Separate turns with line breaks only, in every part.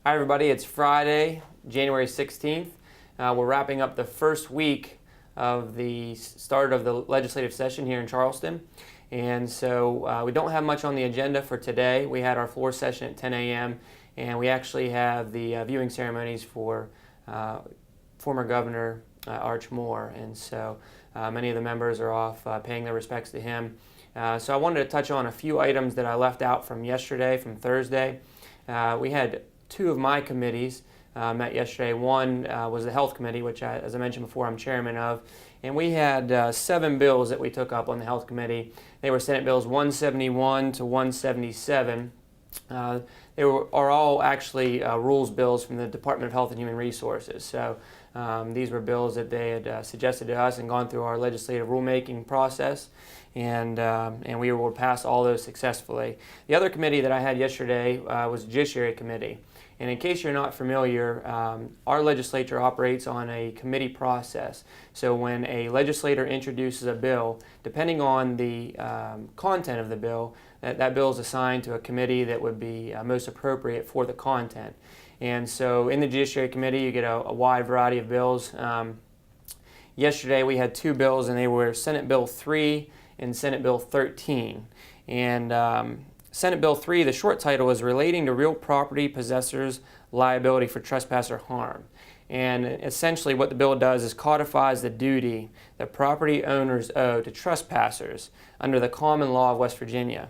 Hi everybody, it's Friday, January 16th. We're wrapping up the first week of the start of the legislative session here in Charleston. And so we don't have much on the agenda for today. We had our floor session at 10 a.m. and we actually have the viewing ceremonies for former Governor Arch Moore. And so many of the members are off paying their respects to him. So I wanted to touch on a few items that I left out from yesterday, from Thursday. We had two of my committees met yesterday. One was the Health Committee, which, as I mentioned before, I'm chairman of. And we had 7 bills that we took up on the Health Committee. They were Senate Bills 171 to 177. They are all actually rules bills from the Department of Health and Human Resources. So these were bills that they had suggested to us and gone through our legislative rulemaking process, and we were able to pass all those successfully. The other committee that I had yesterday was the Judiciary Committee. And in case you're not familiar, our legislature operates on a committee process. So when a legislator introduces a bill, depending on the content of the bill, that bill is assigned to a committee that would be most appropriate for the content. And so in the Judiciary Committee, you get a wide variety of bills. Yesterday we had 2 bills, and they were Senate Bill 3 and Senate Bill 13. And Senate Bill 3, the short title is Relating to Real Property Possessors' Liability for Trespass or Harm. And essentially what the bill does is codifies the duty that property owners owe to trespassers under the common law of West Virginia.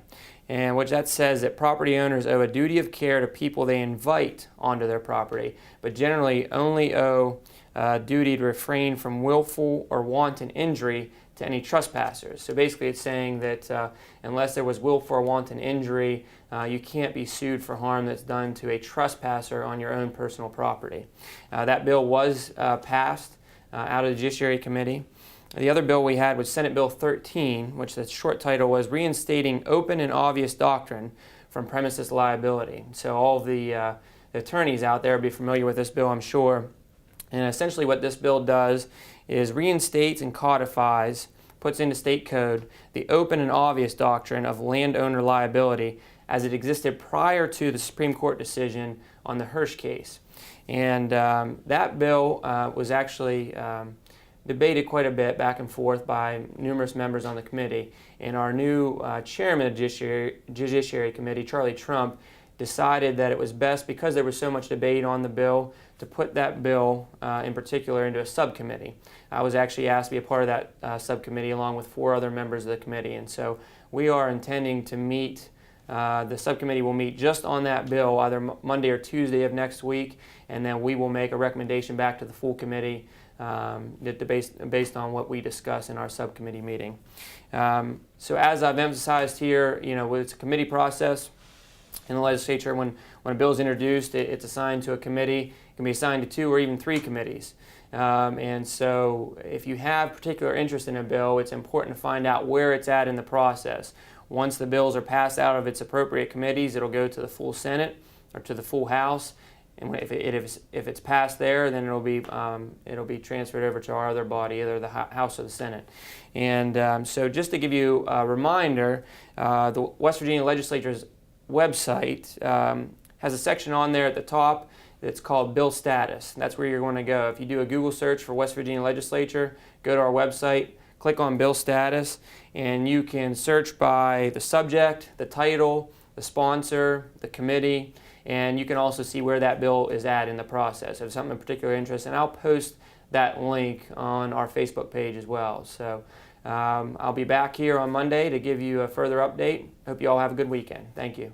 And which that says that property owners owe a duty of care to people they invite onto their property, but generally only owe a duty to refrain from willful or wanton injury to any trespassers. So basically it's saying that unless there was willful or wanton injury, you can't be sued for harm that's done to a trespasser on your own personal property. That bill was passed out of the Judiciary Committee. The other bill we had was Senate Bill 13, which the short title was Reinstating Open and Obvious Doctrine from Premises Liability. So all of the attorneys out there will be familiar with this bill, I'm sure. And essentially what this bill does is reinstates and codifies, puts into state code, the open and obvious doctrine of landowner liability as it existed prior to the Supreme Court decision on the Hirsch case. And that bill was actually debated quite a bit back and forth by numerous members on the committee. And our new chairman of the Judiciary Committee, Charlie Trump, decided that it was best, because there was so much debate on the bill, to put that bill in particular into a subcommittee. I was actually asked to be a part of that subcommittee along with 4 other members of the committee. And so we are intending to meet, the subcommittee will meet just on that bill either Monday or Tuesday of next week, and then we will make a recommendation back to the full committee based on what we discuss in our subcommittee meeting. So as I've emphasized here, it's a committee process in the legislature. When a bill is introduced, it's assigned to a committee. It can be assigned to 2 or even 3 committees. And so if you have particular interest in a bill, it's important to find out where it's at in the process. Once the bills are passed out of its appropriate committees, it'll go to the full Senate or to the full House. And if it's passed there, then it'll be transferred over to our other body, either the House or the Senate. And so just to give you a reminder, the West Virginia Legislature's website has a section on there at the top that's called Bill Status. That's where you're going to go. If you do a Google search for West Virginia Legislature, go to our website, click on Bill Status, and you can search by the subject, the title, the sponsor, the committee, and you can also see where that bill is at in the process. If it's something of particular interest, and I'll post that link on our Facebook page as well. So I'll be back here on Monday to give you a further update. Hope you all have a good weekend. Thank you.